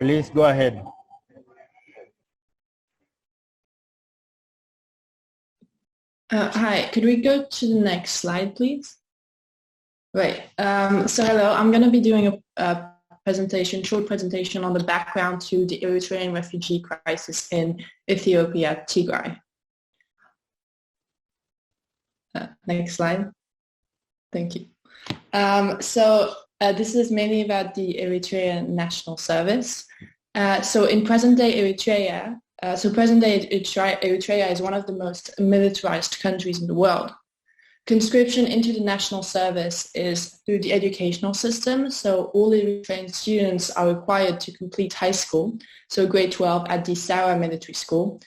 Please go ahead. Hi, could we go to the next slide, please? Right. So hello, I'm going to be doing a short presentation on the background to the Eritrean refugee crisis in Ethiopia, Tigray. Next slide. Thank you. This is mainly about the Eritrean National Service. So in present-day Eritrea, Eritrea is one of the most militarized countries in the world. Conscription into the national service is through the educational system. So all Eritrean students are required to complete high school, so grade 12 at the Sarah military school.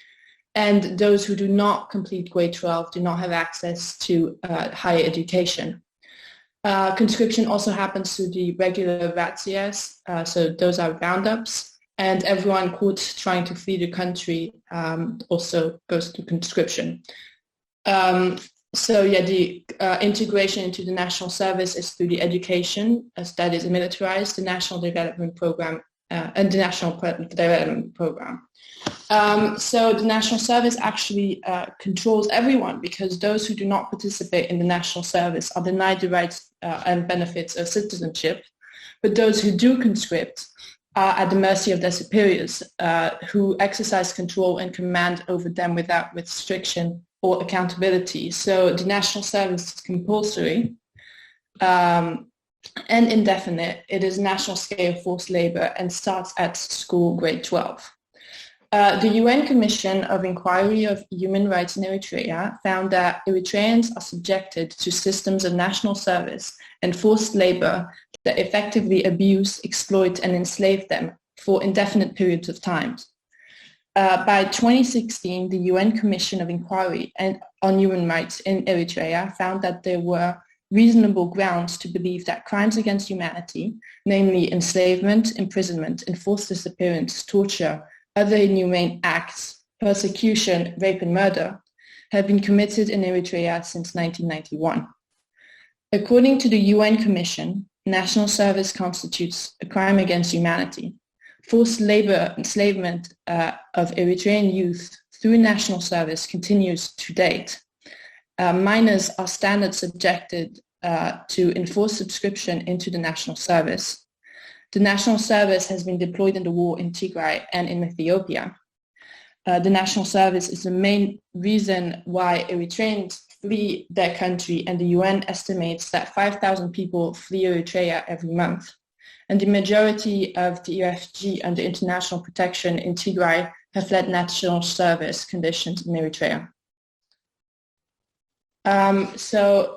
And those who do not complete grade 12 do not have access to higher education. Conscription also happens through the regular razzias, so those are roundups, and everyone caught trying to flee the country also goes to conscription. The integration into the national service is through the education, as that is militarized, the National Development Program, and the National Development Program. So the national service actually controls everyone, because those who do not participate in the national service are denied the rights and benefits of citizenship, but those who do conscript are at the mercy of their superiors, who exercise control and command over them without restriction or accountability. So the national service is compulsory and indefinite. It is national scale forced labor and starts at school grade 12. The UN Commission of Inquiry of Human Rights in Eritrea found that Eritreans are subjected to systems of national service and forced labor that effectively abuse, exploit, and enslave them for indefinite periods of time. By 2016, the UN Commission of Inquiry on Human Rights in Eritrea found that there were reasonable grounds to believe that crimes against humanity, namely enslavement, imprisonment, enforced disappearance, torture, other inhumane acts, persecution, rape, and murder have been committed in Eritrea since 1991. According to the UN Commission, national service constitutes a crime against humanity. Forced labor enslavement of Eritrean youth through national service continues to date. Minors are standard subjected to enforced subscription into the national service. The national service has been deployed in the war in Tigray and in Ethiopia. The national service is the main reason why Eritreans flee their country, and the UN estimates that 5,000 people flee Eritrea every month. And the majority of the refugee under international protection in Tigray have fled national service conditions in Eritrea.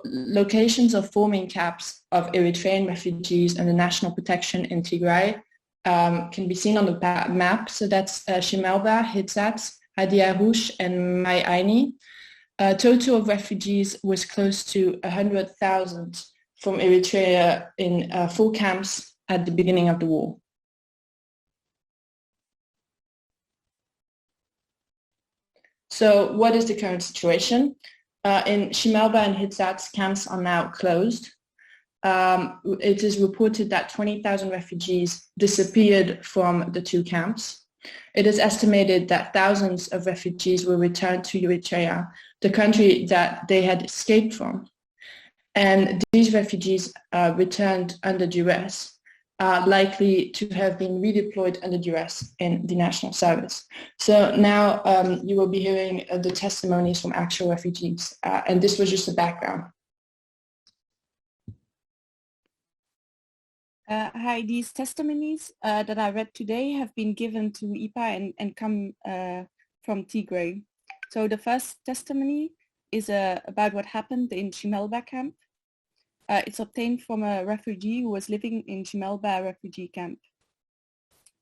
Locations of forming camps of Eritrean refugees under national protection in Tigray can be seen on the map. So that's Shimelba, Hitsats, Hadi Arush, and Mai Aini. Total of refugees was close to 100,000 from Eritrea in 4 camps at the beginning of the war. So what is the current situation? In Shimelba and Hitsats, camps are now closed. It is reported that 20,000 refugees disappeared from the 2 camps. It is estimated that thousands of refugees will return to Eritrea, the country that they had escaped from. And these refugees returned under duress, likely to have been redeployed under duress in the national service. So now you will be hearing the testimonies from actual refugees, and this was just the background. Hi, these testimonies that I read today have been given to IPA and come from Tigray. So the first testimony is about what happened in Shimelba camp. It's obtained from a refugee who was living in Shimelba refugee camp.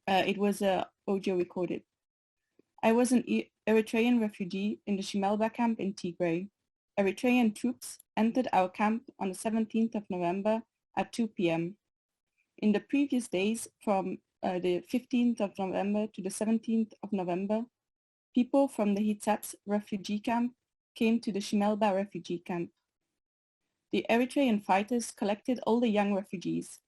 It was audio recorded. I was an Eritrean refugee in the Shimelba camp in Tigray. Eritrean troops entered our camp on the 17th of November at 2 p.m. In the previous days, from the 15th of November to the 17th of November, people from the Hitsats refugee camp came to the Shimelba refugee camp. The Eritrean fighters collected all the young refugees.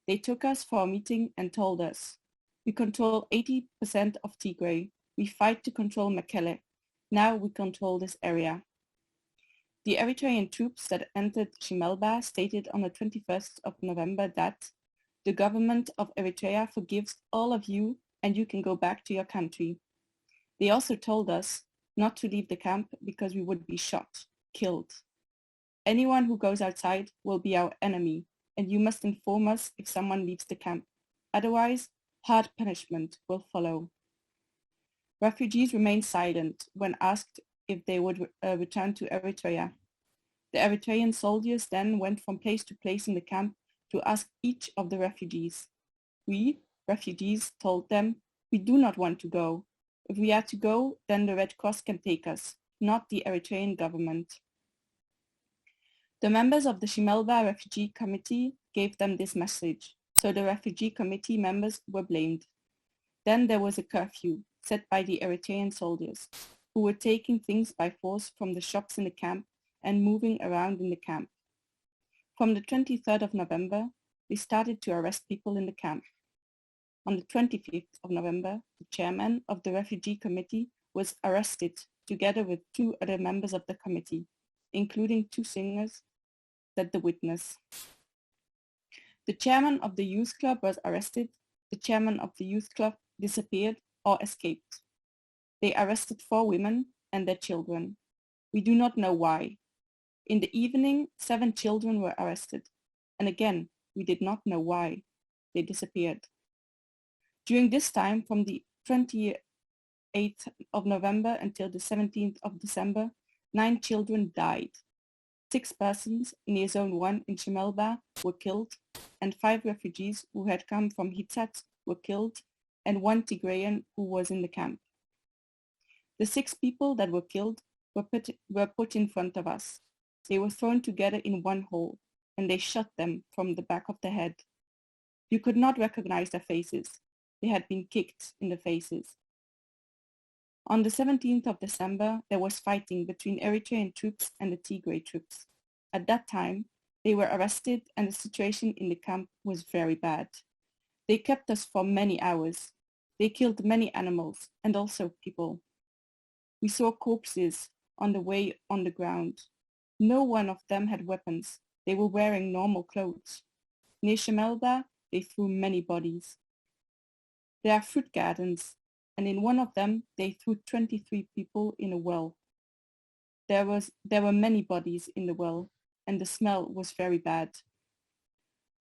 They took us for a meeting and told us, We control 80% of Tigray. We fight to control Mekelle. Now we control this area. The Eritrean troops that entered Shimelba stated on the 21st of November that the government of Eritrea forgives all of you and you can go back to your country. They also told us not to leave the camp because we would be shot, killed. Anyone who goes outside will be our enemy, and you must inform us if someone leaves the camp. Otherwise, hard punishment will follow. Refugees remained silent when asked if they would return to Eritrea. The Eritrean soldiers then went from place to place in the camp to ask each of the refugees. We, refugees, told them, we do not want to go. If we are to go, then the Red Cross can take us, not the Eritrean government. The members of the Shimelba Refugee Committee gave them this message, so the Refugee Committee members were blamed. Then there was a curfew set by the Eritrean soldiers, who were taking things by force from the shops in the camp and moving around in the camp. From the 23rd of November, they started to arrest people in the camp. On the 25th of November, the chairman of the Refugee Committee was arrested together with 2 other members of the committee, including 2 singers, said the witness. The chairman of the youth club was arrested. The chairman of the youth club disappeared or escaped. They arrested 4 women and their children. We do not know why. In the evening, 7 children were arrested. And again, we did not know why. They disappeared. During this time, from the 28th of November until the 17th of December, 9 children died. 6 persons near Zone 1 in Shimelba were killed, and 5 refugees who had come from Hitsat were killed, and 1 Tigrayan who was in the camp. The 6 people that were killed were put in front of us. They were thrown together in one hole, and they shot them from the back of the head. You could not recognize their faces. They had been kicked in the faces. On the 17th of December, there was fighting between Eritrean troops and the Tigray troops. At that time, they were arrested and the situation in the camp was very bad. They kept us for many hours. They killed many animals and also people. We saw corpses on the way on the ground. No one of them had weapons. They were wearing normal clothes. Near Shimelba, they threw many bodies. There are fruit gardens, and in one of them, they threw 23 people in a well. There were many bodies in the well, and the smell was very bad.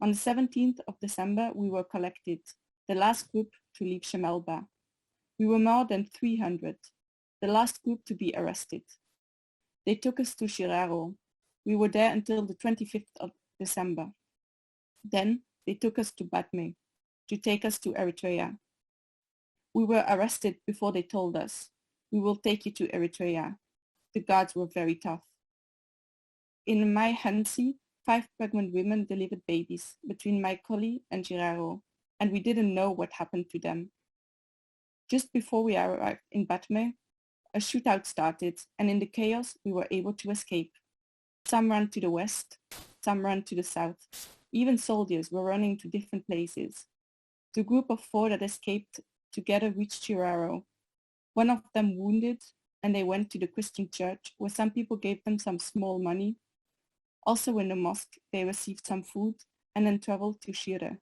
On the 17th of December, we were collected, the last group to leave Shimelba. We were more than 300, the last group to be arrested. They took us to Shiraro. We were there until the 25th of December. Then they took us to Batme to take us to Eritrea. We were arrested before they told us, we will take you to Eritrea. The guards were very tough. In my Hansi, 5 pregnant women delivered babies between my Koli and Giraro, and we didn't know what happened to them. Just before we arrived in Batme, a shootout started, and in the chaos, we were able to escape. Some ran to the west, some ran to the south. Even soldiers were running to different places. The group of 4 that escaped together reached Chiraro. One of them wounded, and they went to the Christian church where some people gave them some small money. Also in the mosque, they received some food and then traveled to Shire.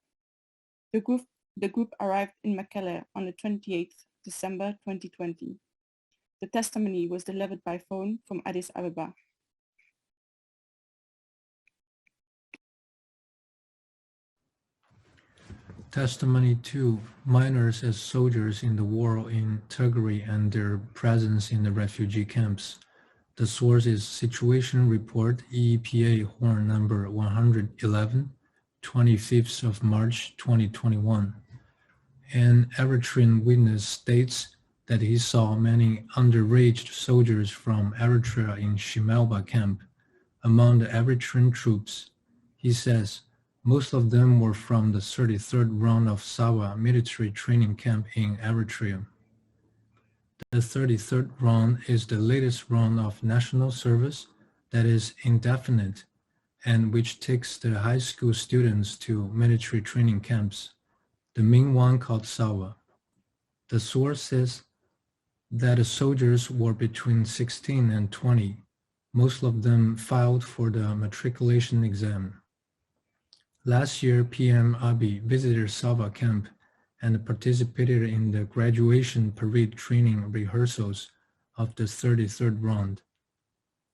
The group arrived in Mekelle on the 28th December 2020. The testimony was delivered by phone from Addis Ababa. Testimony 2. Minors as soldiers in the war in Tigray and their presence in the refugee camps. The source is Situation Report EEPA Horn number 111, 25th of March 2021. An Eritrean witness states that he saw many underage soldiers from Eritrea in Shimelba camp. Among the Eritrean troops, he says, most of them were from the 33rd round of Sawa military training camp in Eritrea. The 33rd round is the latest round of national service that is indefinite and which takes the high school students to military training camps. the main one called Sava. The source says that the soldiers were between 16 and 20. Most of them filed for the matriculation exam. Last year, PM Abiy visited Sava camp and participated in the graduation parade training rehearsals of the 33rd round.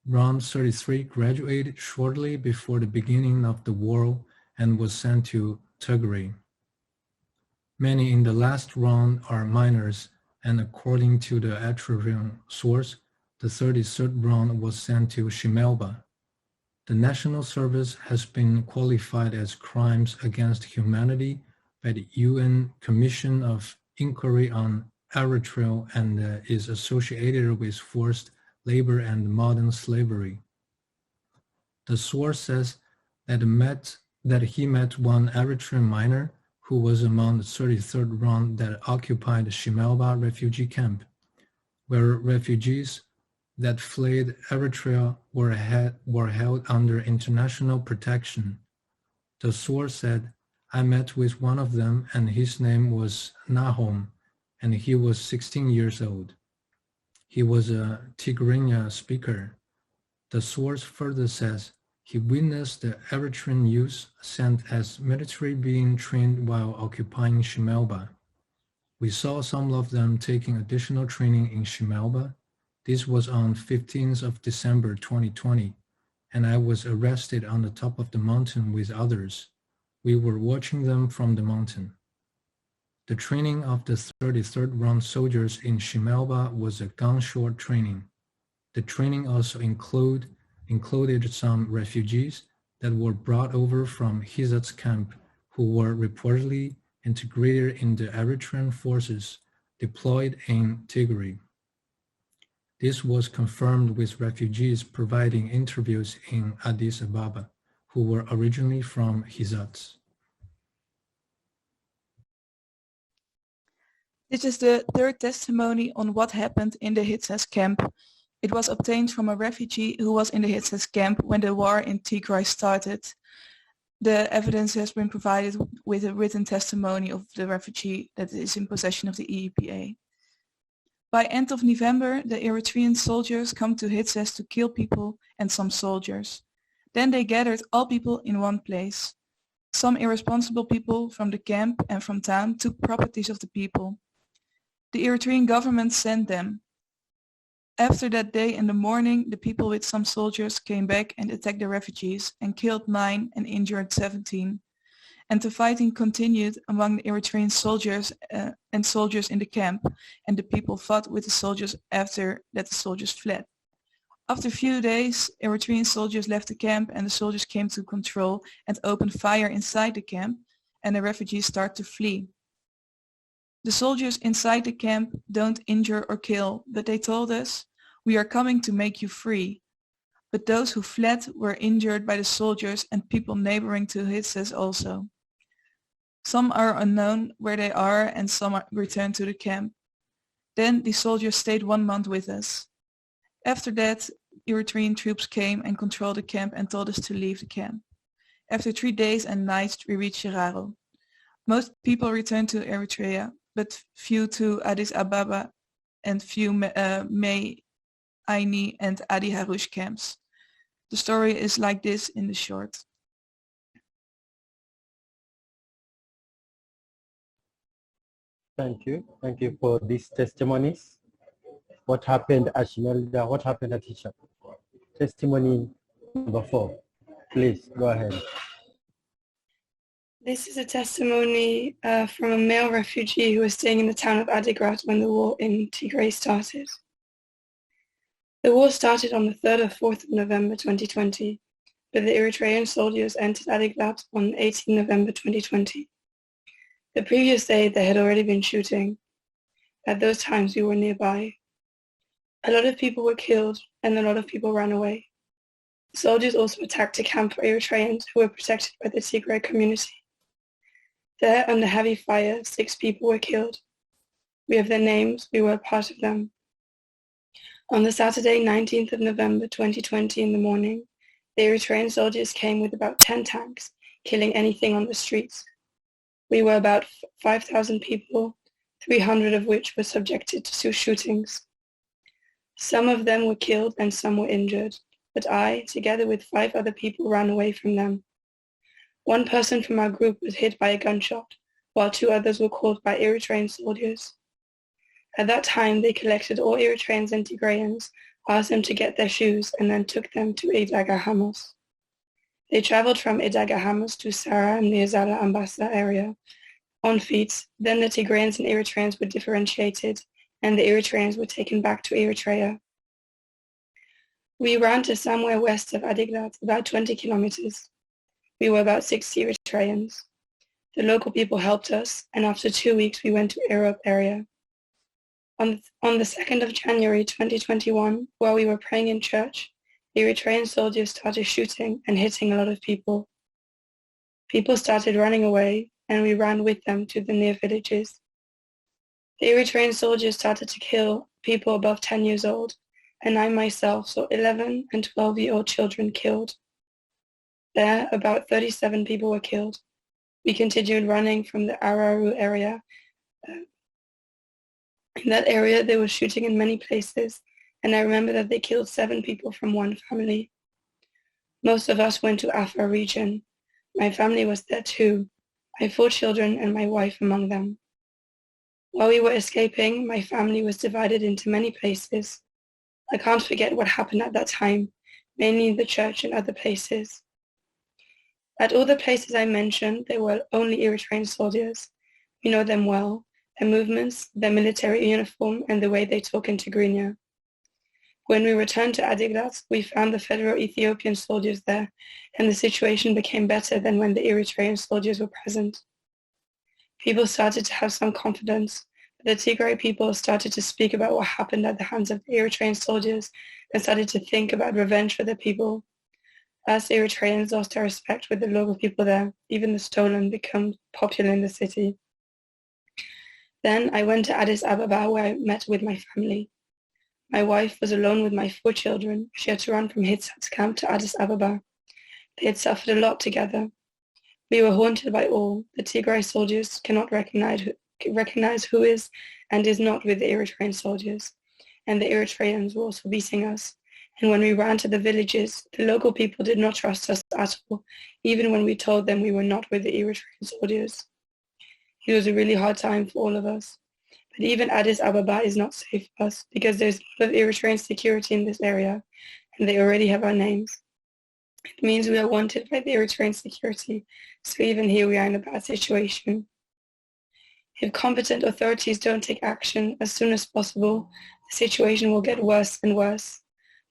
Round 33 graduated shortly before the beginning of the war and was sent to Tigray. Many in the last round are minors, and according to the Eritrean source, the 33rd round was sent to Shimelba. The national service has been qualified as crimes against humanity by the UN Commission of Inquiry on Eritrea and is associated with forced labor and modern slavery. The source says that he met one Eritrean minor who was among the 33rd round that occupied Shimelba refugee camp, where refugees that fled Eritrea were held under international protection. The source said, I met with one of them and his name was Nahom, and he was 16 years old. He was a Tigrinya speaker. The source further says he witnessed the Eritrean youth sent as military being trained while occupying Shimelba. We saw some of them taking additional training in Shimelba. This was on 15th of December 2020, and I was arrested on the top of the mountain with others. We were watching them from the mountain. The training of the 33rd round soldiers in Shimelba was a gunshot training. The training also included some refugees that were brought over from Hizat's camp who were reportedly integrated in the Eritrean forces deployed in Tigray. This was confirmed with refugees providing interviews in Addis Ababa, who were originally from Hizat. This is the third testimony on what happened in the Hitzes camp. It was obtained from a refugee who was in the Hitzes camp when the war in Tigray started. The evidence has been provided with a written testimony of the refugee that is in possession of the EEPA. By end of November, the Eritrean soldiers come to Hitzes to kill people and some soldiers. Then they gathered all people in one place. Some irresponsible people from the camp and from town took properties of the people. The Eritrean government sent them. After that day in the morning, the people with some soldiers came back and attacked the refugees and killed 9 and injured 17. And the fighting continued among the Eritrean soldiers and soldiers in the camp, and the people fought with the soldiers after that the soldiers fled. After a few days, Eritrean soldiers left the camp and the soldiers came to control and opened fire inside the camp, and the refugees started to flee. The soldiers inside the camp don't injure or kill, but they told us, "We are coming to make you free." But those who fled were injured by the soldiers and people neighboring to Hitzes also. Some are unknown where they are and some are returned to the camp. Then the soldiers stayed 1 month with us. After that, Eritrean troops came and controlled the camp and told us to leave the camp. After 3 days and nights, we reached Shararo. Most people returned to Eritrea, but few to Addis Ababa and few May, Aini and Adi Harush camps. The story is like this in the short. Thank you. Thank you for these testimonies. What happened at Shimelda? What happened at Hisham? Testimony number 4. Please go ahead. This is a testimony from a male refugee who was staying in the town of Adigrat when the war in Tigray started. The war started on the 3rd or 4th of November 2020, but the Eritrean soldiers entered Adigrat on 18 November 2020. The previous day there had already been shooting. At those times we were nearby. A lot of people were killed and a lot of people ran away. The soldiers also attacked a camp for Eritreans who were protected by the Tigray community. There, under heavy fire, 6 people were killed. We have their names, we were a part of them. On the Saturday, 19th of November 2020 in the morning, the Eritrean soldiers came with about 10 tanks, killing anything on the streets. We were about 5,000 people, 300 of which were subjected to shootings. Some of them were killed and some were injured, but I, together with 5 other people, ran away from them. One person from our group was hit by a gunshot, while 2 others were caught by Eritrean soldiers. At that time, they collected all Eritreans and Tigrayans, asked them to get their shoes, and then took them to Idaga Hamos. They traveled from Idaga Hamos to Sara near Zala Ambassa area on feet. Then the Tigrayans and Eritreans were differentiated, and the Eritreans were taken back to Eritrea. We ran to somewhere west of Adigrat, about 20 kilometers. We were about 60 Eritreans. The local people helped us, and after 2 weeks we went to Arab area. On the 2nd of January 2021, while we were praying in church, Eritrean soldiers started shooting and hitting a lot of people. People started running away, and we ran with them to the near villages. The Eritrean soldiers started to kill people above 10 years old, and I myself saw 11 and 12-year-old children killed. There, about 37 people were killed. We continued running from the Araru area. In that area, they were shooting in many places, and I remember that they killed 7 people from one family. Most of us went to Afar region. My family was there too. I have 4 children and my wife among them. While we were escaping, my family was divided into many places. I can't forget what happened at that time, mainly in the church and other places. At all the places I mentioned, there were only Eritrean soldiers. We know them well. Their movements, their military uniform, and the way they talk in Tigrinya. When we returned to Adigrat, we found the federal Ethiopian soldiers there, and the situation became better than when the Eritrean soldiers were present. People started to have some confidence, but the Tigray people started to speak about what happened at the hands of the Eritrean soldiers and started to think about revenge for their people. Us Eritreans lost our respect with the local people there, even the stolen became popular in the city. Then I went to Addis Ababa where I met with my family. My wife was alone with my 4 children. She had to run from Hitsat's camp to Addis Ababa. They had suffered a lot together. We were haunted by all. The Tigray soldiers cannot recognize who is and is not with the Eritrean soldiers. And the Eritreans were also beating us. And when we ran to the villages, the local people did not trust us at all, even when we told them we were not with the Eritrean soldiers. It was a really hard time for all of us. But even Addis Ababa is not safe for us because there's a lot of Eritrean security in this area, and they already have our names. It means we are wanted by the Eritrean security, so even here we are in a bad situation. If competent authorities don't take action as soon as possible, the situation will get worse and worse.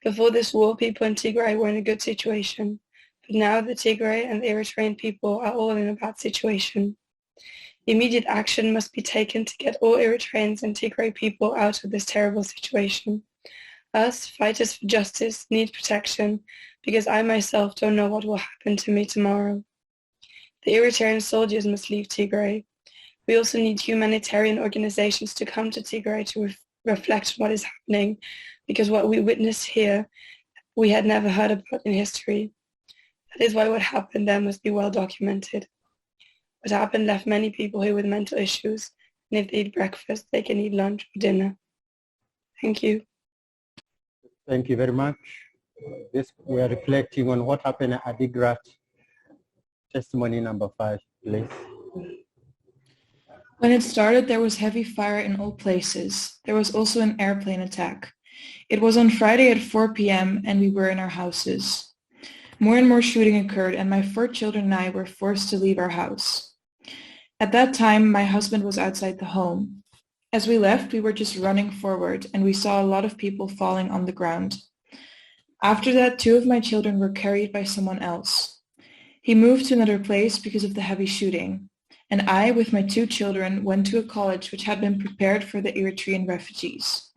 Before this war, people in Tigray were in a good situation, but now the Tigray and the Eritrean people are all in a bad situation. Immediate action must be taken to get all Eritreans and Tigray people out of this terrible situation. Us, fighters for justice, need protection because I myself don't know what will happen to me tomorrow. The Eritrean soldiers must leave Tigray. We also need humanitarian organizations to come to Tigray to reflect on what is happening because what we witnessed here, we had never heard about in history. That is why what happened there must be well documented. What happened left many people here with mental issues, and if they eat breakfast, they can eat lunch or dinner. Thank you. Thank you very much. We are reflecting on what happened at Adigrat. Testimony number 5, please. When it started, there was heavy fire in all places. There was also an airplane attack. It was on Friday at 4 p.m. and we were in our houses. More and more shooting occurred, and my 4 children and I were forced to leave our house. At that time, my husband was outside the home. As we left, we were just running forward, and we saw a lot of people falling on the ground. After that, 2 of my children were carried by someone else. He moved to another place because of the heavy shooting, and I, with my 2 children, went to a college which had been prepared for the Eritrean refugees.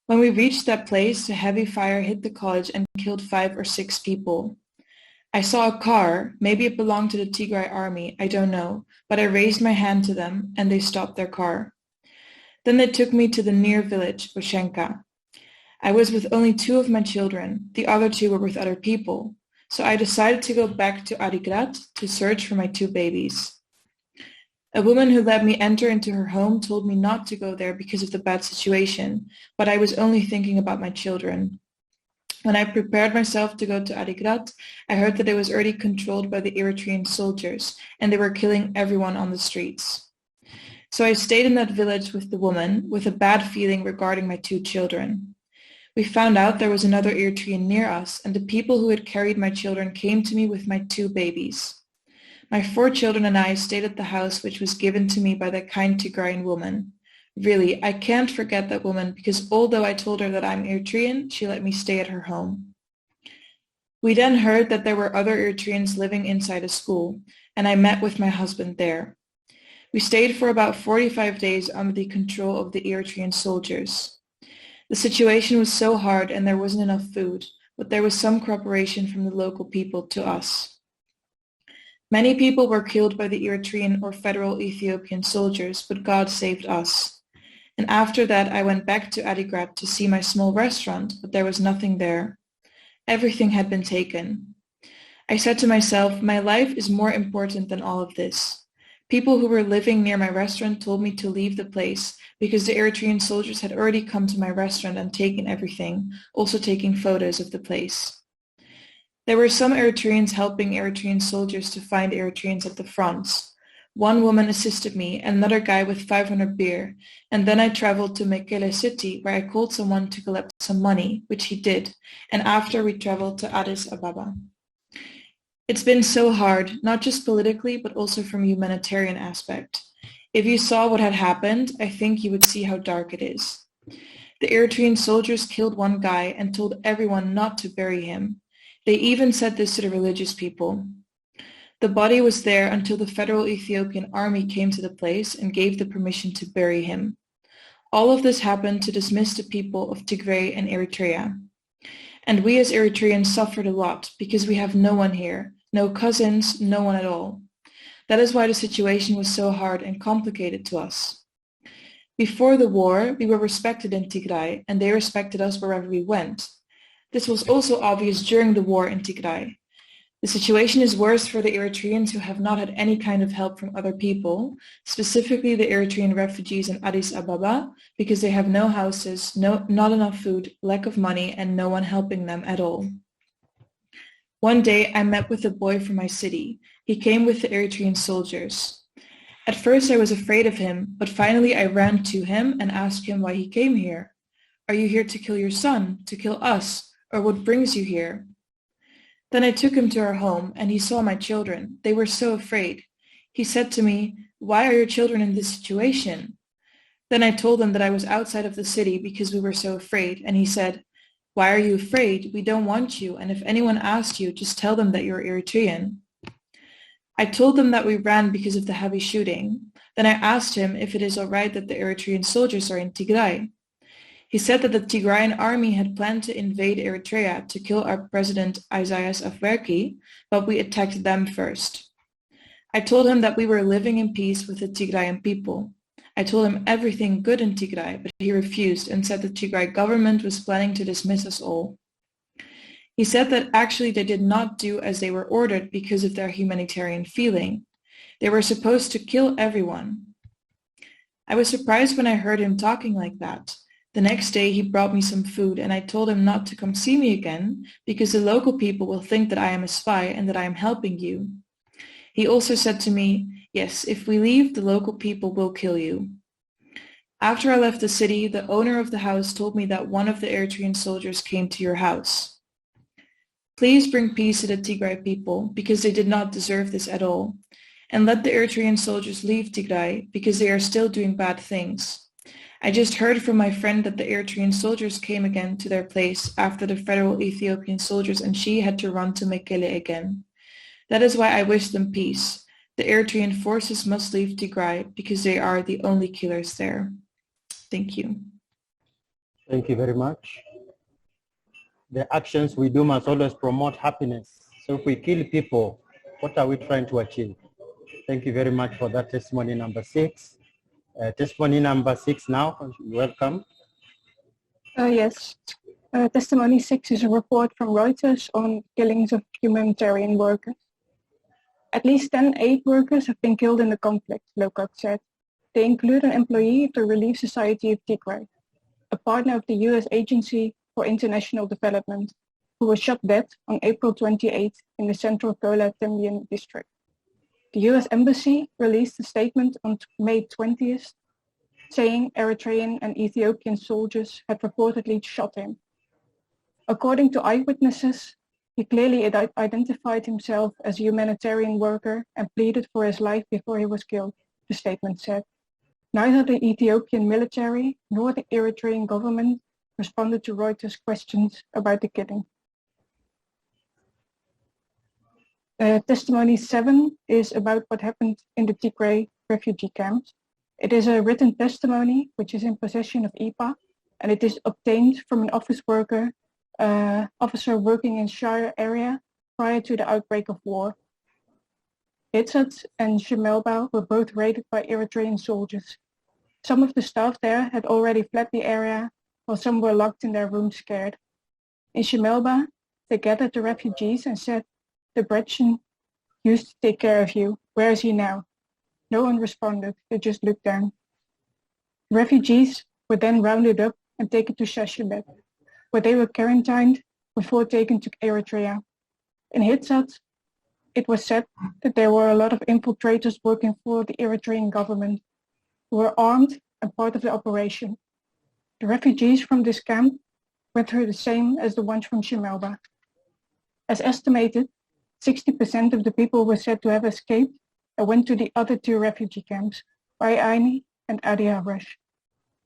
When we reached that place, a heavy fire hit the college and killed 5 or 6 people. I saw a car, maybe it belonged to the Tigray army, I don't know, but I raised my hand to them and they stopped their car. Then they took me to the near village, Oshenka. I was with only 2 of my children, the other 2 were with other people, so I decided to go back to Adigrat to search for my 2 babies. A woman who let me enter into her home told me not to go there because of the bad situation, but I was only thinking about my children. When I prepared myself to go to Adigrat, I heard that it was already controlled by the Eritrean soldiers, and they were killing everyone on the streets. So I stayed in that village with the woman, with a bad feeling regarding my 2 children. We found out there was another Eritrean near us, and the people who had carried my children came to me with my 2 babies. My 4 children and I stayed at the house which was given to me by that kind Tigrayan woman. Really, I can't forget that woman because although I told her that I'm Eritrean, she let me stay at her home. We then heard that there were other Eritreans living inside a school, and I met with my husband there. We stayed for about 45 days under the control of the Eritrean soldiers. The situation was so hard and there wasn't enough food, but there was some cooperation from the local people to us. Many people were killed by the Eritrean or federal Ethiopian soldiers, but God saved us. And after that, I went back to Adigrat to see my small restaurant, but there was nothing there. Everything had been taken. I said to myself, my life is more important than all of this. People who were living near my restaurant told me to leave the place because the Eritrean soldiers had already come to my restaurant and taken everything, also taking photos of the place. There were some Eritreans helping Eritrean soldiers to find Eritreans at the fronts. One woman assisted me and another guy with 500 beer, and then I traveled to Mekelle city where I called someone to collect some money, which he did, and after we traveled to Addis Ababa. It's been so hard, not just politically, but also from a humanitarian aspect. If you saw what had happened, I think you would see how dark it is. The Eritrean soldiers killed one guy and told everyone not to bury him. They even said this to the religious people. The body was there until the federal Ethiopian army came to the place and gave the permission to bury him. All of this happened to dismiss the people of Tigray and Eritrea. And we as Eritreans suffered a lot because we have no one here, no cousins, no one at all. That is why the situation was so hard and complicated to us. Before the war, we were respected in Tigray and they respected us wherever we went. This was also obvious during the war in Tigray. The situation is worse for the Eritreans who have not had any kind of help from other people, specifically the Eritrean refugees in Addis Ababa, because they have no houses, not enough food, lack of money, and no one helping them at all. One day I met with a boy from my city. He came with the Eritrean soldiers. At first I was afraid of him, but finally I ran to him and asked him why he came here. Are you here to kill your son, to kill us, or what brings you here? Then I took him to our home, and he saw my children. They were so afraid. He said to me, "Why are your children in this situation?" Then I told him that I was outside of the city because we were so afraid, and he said, "Why are you afraid? We don't want you, and if anyone asks you, just tell them that you're Eritrean." I told them that we ran because of the heavy shooting. Then I asked him if it is all right that the Eritrean soldiers are in Tigray. He said that the Tigrayan army had planned to invade Eritrea to kill our president Isaias Afwerki, but we attacked them first. I told him that we were living in peace with the Tigrayan people. I told him everything good in Tigray, but he refused and said the Tigray government was planning to dismiss us all. He said that actually they did not do as they were ordered because of their humanitarian feeling. They were supposed to kill everyone. I was surprised when I heard him talking like that. The next day he brought me some food and I told him not to come see me again because the local people will think that I am a spy and that I am helping you. He also said to me, "Yes, if we leave, the local people will kill you." After I left the city, the owner of the house told me that one of the Eritrean soldiers came to your house. Please bring peace to the Tigray people because they did not deserve this at all. And let the Eritrean soldiers leave Tigray because they are still doing bad things. I just heard from my friend that the Eritrean soldiers came again to their place after the federal Ethiopian soldiers and she had to run to Mekelle again. That is why I wish them peace. The Eritrean forces must leave Tigray because they are the only killers there. Thank you. Thank you very much. The actions we do must always promote happiness. So if we kill people, what are we trying to achieve? Thank you very much for that testimony number 6. Testimony number 6 now, welcome. Yes, testimony 6 is a report from Reuters on killings of humanitarian workers. At least 10 aid workers have been killed in the conflict, Lokak said. They include an employee of the Relief Society of Tigray, a partner of the US Agency for International Development, who was shot dead on April 28 in the central Kola Tembian district. The US Embassy released a statement on May 20th, saying Eritrean and Ethiopian soldiers had reportedly shot him. According to eyewitnesses, he clearly identified himself as a humanitarian worker and pleaded for his life before he was killed, the statement said. Neither the Ethiopian military nor the Eritrean government responded to Reuters' questions about the killing. Testimony 7 is about what happened in the Tigray refugee camps. It is a written testimony which is in possession of IPA, and it is obtained from an officer working in Shire area prior to the outbreak of war. Hitsat and Shemelba were both raided by Eritrean soldiers. Some of the staff there had already fled the area, while some were locked in their rooms scared. In Shemelba, they gathered the refugees and said, "The Bretchen used to take care of you. Where is he now?" No one responded. They just looked down. The refugees were then rounded up and taken to Shashibet, where they were quarantined before taken to Eritrea. In Hitsat, it was said that there were a lot of infiltrators working for the Eritrean government who were armed and part of the operation. The refugees from this camp went through the same as the ones from Shemelba. As estimated, 60% of the people were said to have escaped and went to the other two refugee camps, Baiani and Adi Harush.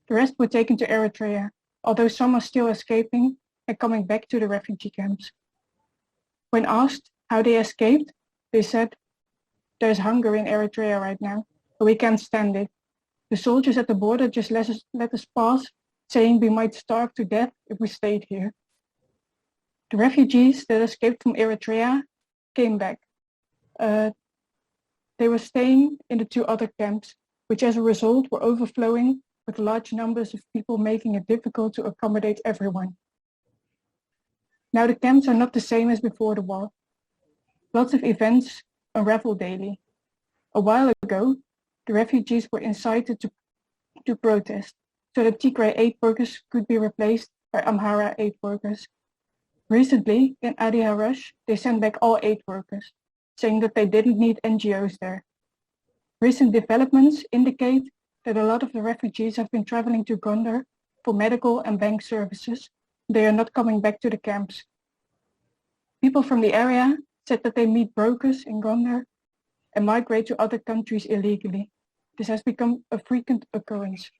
The rest were taken to Eritrea, although some are still escaping and coming back to the refugee camps. When asked how they escaped, they said, "There's hunger in Eritrea right now, but we can't stand it. The soldiers at the border just let us pass, saying we might starve to death if we stayed here." The refugees that escaped from Eritrea came back. They were staying in the two other camps, which as a result were overflowing with large numbers of people, making it difficult to accommodate everyone. Now the camps are not the same as before the war. Lots of events unravel daily. A while ago, the refugees were incited to protest, so that Tigray aid workers could be replaced by Amhara aid workers. Recently, in Adi Harush, they sent back all aid workers, saying that they didn't need NGOs there. Recent developments indicate that a lot of the refugees have been traveling to Gondar for medical and bank services. They are not coming back to the camps. People from the area said that they meet brokers in Gondar and migrate to other countries illegally. This has become a frequent occurrence.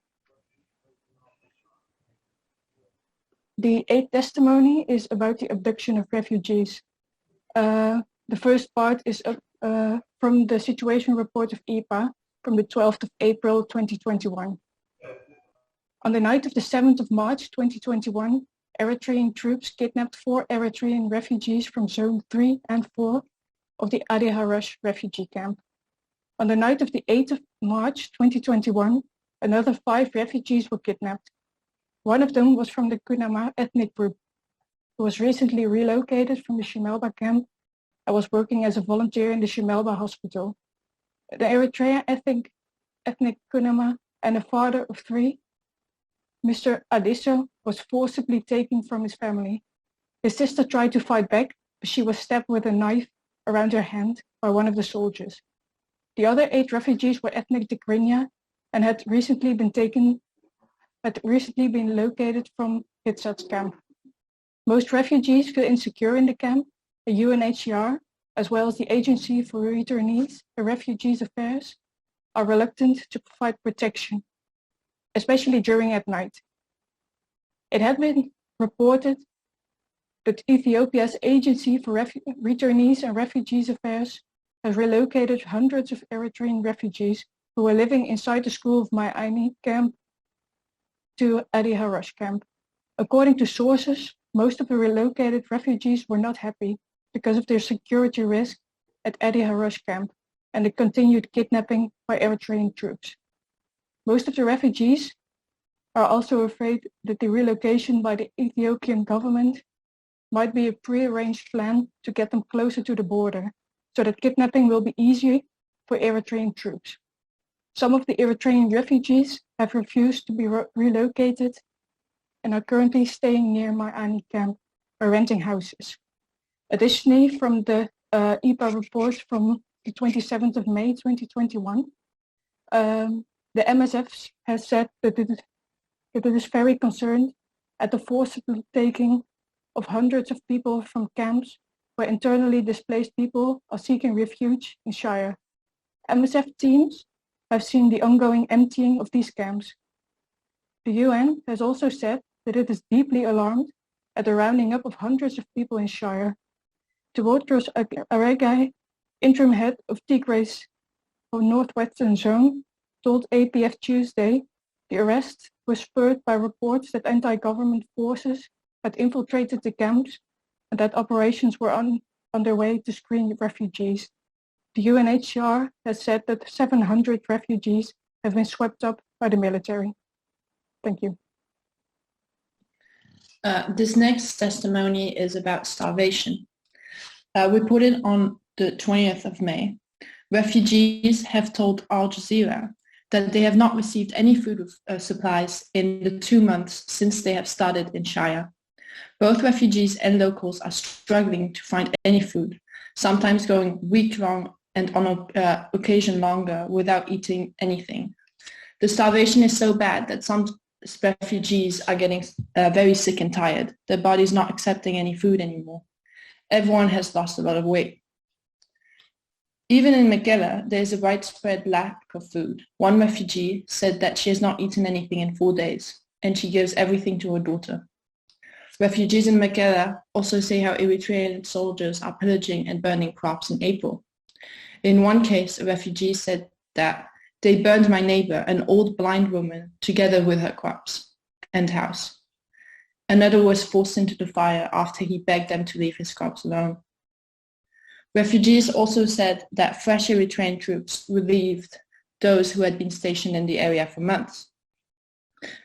The 8th testimony is about the abduction of refugees. The first part is from the situation report of IPA from the 12th of April 2021. On the night of the 7th of March 2021, Eritrean troops kidnapped 4 Eritrean refugees from Zone 3 and 4 of the Adi Harush refugee camp. On the night of the 8th of March 2021, another 5 refugees were kidnapped. One of them was from the Kunama ethnic group, who was recently relocated from the Shemelba camp and was working as a volunteer in the Shemelba hospital. The Eritrean ethnic Kunama and a father of 3, Mr. Adiso, was forcibly taken from his family. His sister tried to fight back, but she was stabbed with a knife around her hand by one of the soldiers. The other 8 refugees were ethnic Tigrinya and had recently been located from Hitsat's camp. Most refugees feel insecure in the camp. The UNHCR, as well as the Agency for Returnees and Refugees Affairs, are reluctant to provide protection, especially during at night. It had been reported that Ethiopia's Agency for Returnees and Refugees Affairs has relocated hundreds of Eritrean refugees who were living inside the school of Maiani camp to Adi Harush camp. According to sources, most of the relocated refugees were not happy because of their security risk at Adi Harush camp and the continued kidnapping by Eritrean troops. Most of the refugees are also afraid that the relocation by the Ethiopian government might be a pre-arranged plan to get them closer to the border, so that kidnapping will be easy for Eritrean troops. Some of the Eritrean refugees have refused to be relocated and are currently staying near my Ani camp or renting houses. Additionally, from the EPA report from the 27th of May 2021, the MSF has said that it is very concerned at the forcible taking of hundreds of people from camps where internally displaced people are seeking refuge in Shire. MSF teams have seen the ongoing emptying of these camps. The UN has also said that it is deeply alarmed at the rounding up of hundreds of people in Shire. Tewodros Aregai, interim head of Tigray's Northwestern Zone, told APF Tuesday the arrest was spurred by reports that anti-government forces had infiltrated the camps and that operations were underway to screen refugees. The UNHCR has said that 700 refugees have been swept up by the military. Thank you. This next testimony is about starvation. Reported on the 20th of May, refugees have told Al Jazeera that they have not received any food supplies in the 2 months since they have started in Shire. Both refugees and locals are struggling to find any food, sometimes going week-long and on occasion longer without eating anything. The starvation is so bad that some refugees are getting very sick and tired. Their body's not accepting any food anymore. Everyone has lost a lot of weight. Even in Mekelle, there is a widespread lack of food. One refugee said that she has not eaten anything in 4 days, and she gives everything to her daughter. Refugees in Mekelle also say how Eritrean soldiers are pillaging and burning crops in April. In one case, a refugee said that they burned my neighbor, an old blind woman, together with her crops and house. Another was forced into the fire after he begged them to leave his crops alone. Refugees also said that fresh Eritrean troops relieved those who had been stationed in the area for months.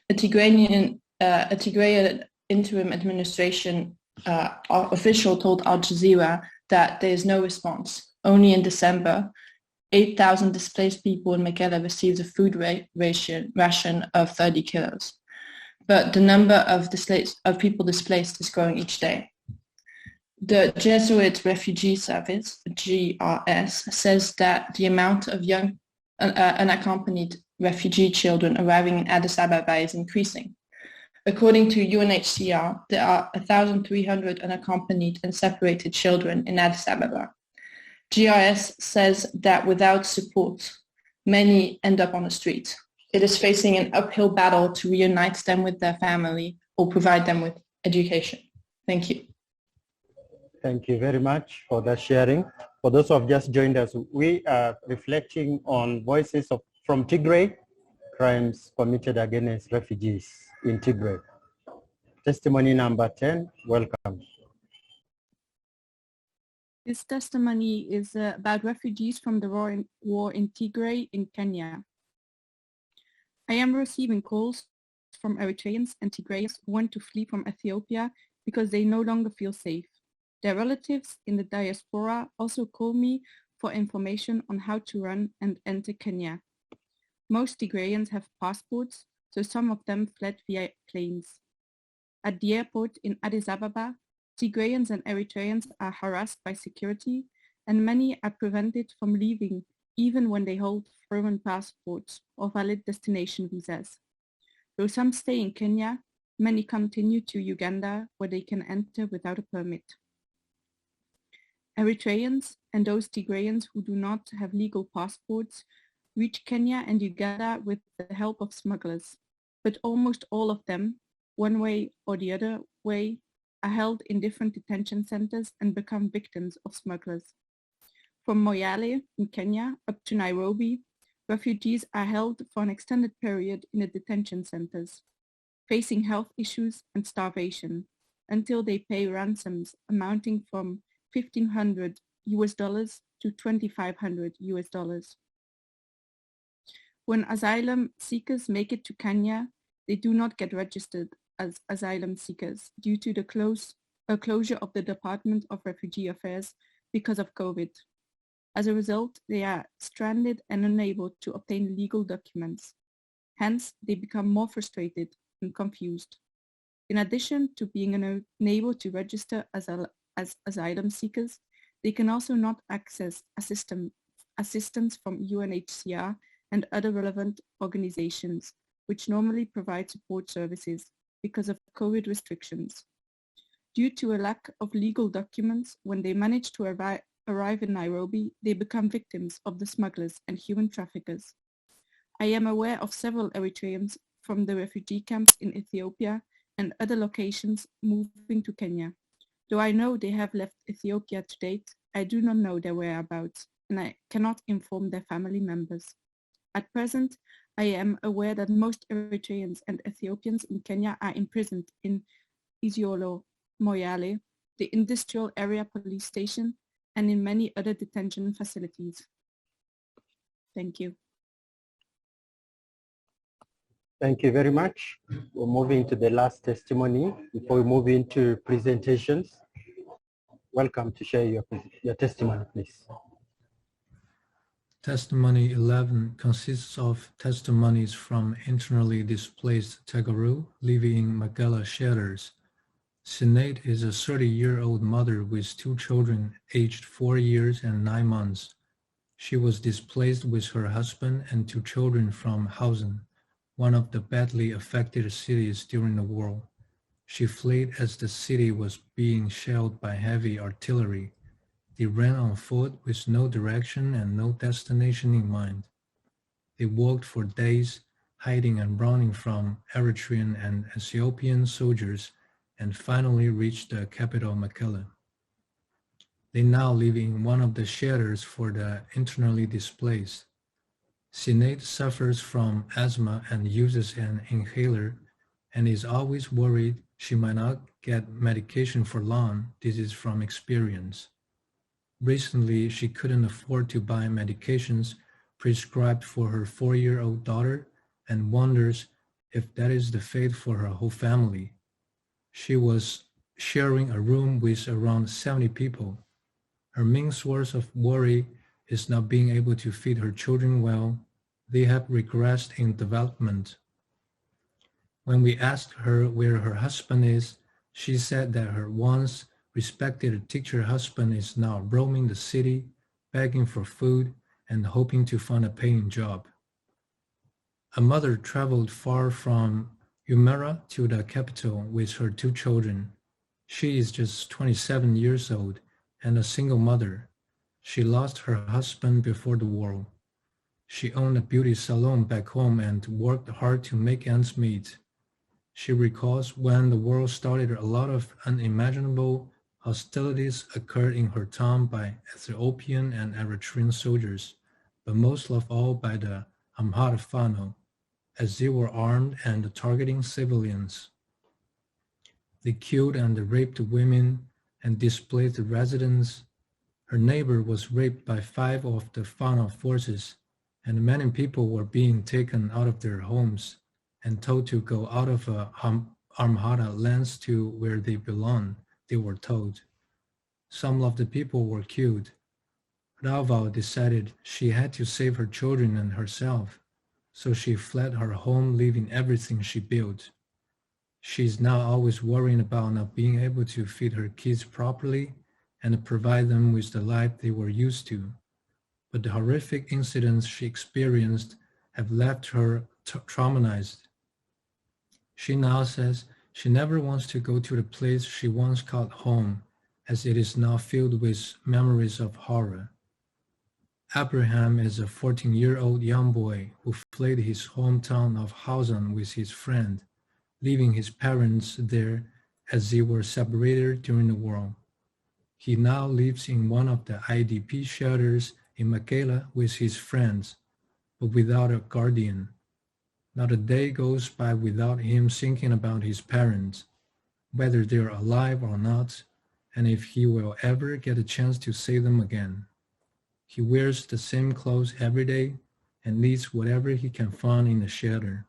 A Tigrayan interim administration official told Al Jazeera that there is no response. Only in December, 8,000 displaced people in Mekelle received a food ration of 30 kilos. But the number of people displaced is growing each day. The Jesuit Refugee Service, GRS, says that the amount of young unaccompanied refugee children arriving in Addis Ababa is increasing. According to UNHCR, there are 1,300 unaccompanied and separated children in Addis Ababa. GRS says that without support, many end up on the street. It is facing an uphill battle to reunite them with their family or provide them with education. Thank you. Thank you very much for that sharing. For those who have just joined us, we are reflecting on voices from Tigray, crimes committed against refugees in Tigray. Testimony number 10, welcome. This testimony is about refugees from the war in Tigray in Kenya. I am receiving calls from Eritreans and Tigrayans who want to flee from Ethiopia because they no longer feel safe. Their relatives in the diaspora also call me for information on how to run and enter Kenya. Most Tigrayans have passports, so some of them fled via planes. At the airport in Addis Ababa, Tigrayans and Eritreans are harassed by security, and many are prevented from leaving even when they hold foreign passports or valid destination visas. Though some stay in Kenya, many continue to Uganda where they can enter without a permit. Eritreans and those Tigrayans who do not have legal passports reach Kenya and Uganda with the help of smugglers, but almost all of them, one way or the other way, are held in different detention centers and become victims of smugglers. From Moyale in Kenya up to Nairobi, refugees are held for an extended period in the detention centers, facing health issues and starvation until they pay ransoms amounting from $1,500 to $2,500. When asylum seekers make it to Kenya, they do not get registered as asylum seekers due to the closure of the Department of Refugee Affairs because of COVID. As a result, they are stranded and unable to obtain legal documents. Hence, they become more frustrated and confused. In addition to being unable to register as asylum seekers, they can also not access assistance from UNHCR and other relevant organizations, which normally provide support services because of COVID restrictions. Due to a lack of legal documents, when they manage to arrive in Nairobi, they become victims of the smugglers and human traffickers. I am aware of several Eritreans from the refugee camps in Ethiopia and other locations moving to Kenya. Though I know they have left Ethiopia to date, I do not know their whereabouts, and I cannot inform their family members. At present, I am aware that most Eritreans and Ethiopians in Kenya are imprisoned in Isiolo, Moyale, the Industrial Area Police Station, and in many other detention facilities. Thank you. Thank you very much. We're moving to the last testimony before we move into presentations. Welcome to share your testimony, please. Testimony 11 consists of testimonies from internally displaced Tagaru living in Magala shelters. Sinead is a 30-year-old mother with 2 children aged 4 years and 9 months. She was displaced with her husband and 2 children from Hausen, one of the badly affected cities during the war. She fled as the city was being shelled by heavy artillery. They ran on foot with no direction and no destination in mind. They walked for days, hiding and running from Eritrean and Ethiopian soldiers, and finally reached the capital, Mekelle. They now live in one of the shelters for the internally displaced. Sinead suffers from asthma and uses an inhaler and is always worried she might not get medication for long. This is from experience. Recently, she couldn't afford to buy medications prescribed for her 4-year-old daughter and wonders if that is the fate for her whole family. She was sharing a room with around 70 people. Her main source of worry is not being able to feed her children well. They have regressed in development. When we asked her where her husband is, she said that her once respected teacher husband is now roaming the city, begging for food and hoping to find a paying job. A mother traveled far from Umera to the capital with her 2 children. She is just 27 years old and a single mother. She lost her husband before the war. She owned a beauty salon back home and worked hard to make ends meet. She recalls when the war started, a lot of unimaginable hostilities occurred in her town by Ethiopian and Eritrean soldiers, but most of all by the Amhara Fano, as they were armed and targeting civilians. They killed and raped women and displaced residents. Her neighbor was raped by 5 of the Fano forces, and many people were being taken out of their homes and told to go out of Amhara lands to where they belong, they were told. Some of the people were killed. Raval decided she had to save her children and herself, so she fled her home, leaving everything she built. She's now always worrying about not being able to feed her kids properly and provide them with the life they were used to. But the horrific incidents she experienced have left her traumatized. She now says she never wants to go to the place she once called home, as it is now filled with memories of horror. Abraham is a 14-year-old young boy who fled his hometown of Hausen with his friend, leaving his parents there as they were separated during the war. He now lives in one of the IDP shelters in Mekelle with his friends, but without a guardian. Not a day goes by without him thinking about his parents, whether they're alive or not, and if he will ever get a chance to see them again. He wears the same clothes every day and eats whatever he can find in the shelter.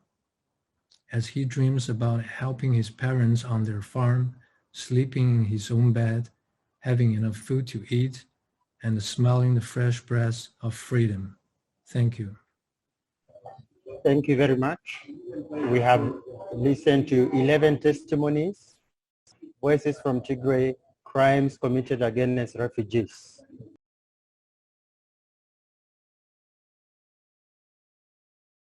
As he dreams about helping his parents on their farm, sleeping in his own bed, having enough food to eat, and smelling the fresh breath of freedom. Thank you. Thank you very much. We have listened to 11 testimonies, voices from Tigray, crimes committed against refugees.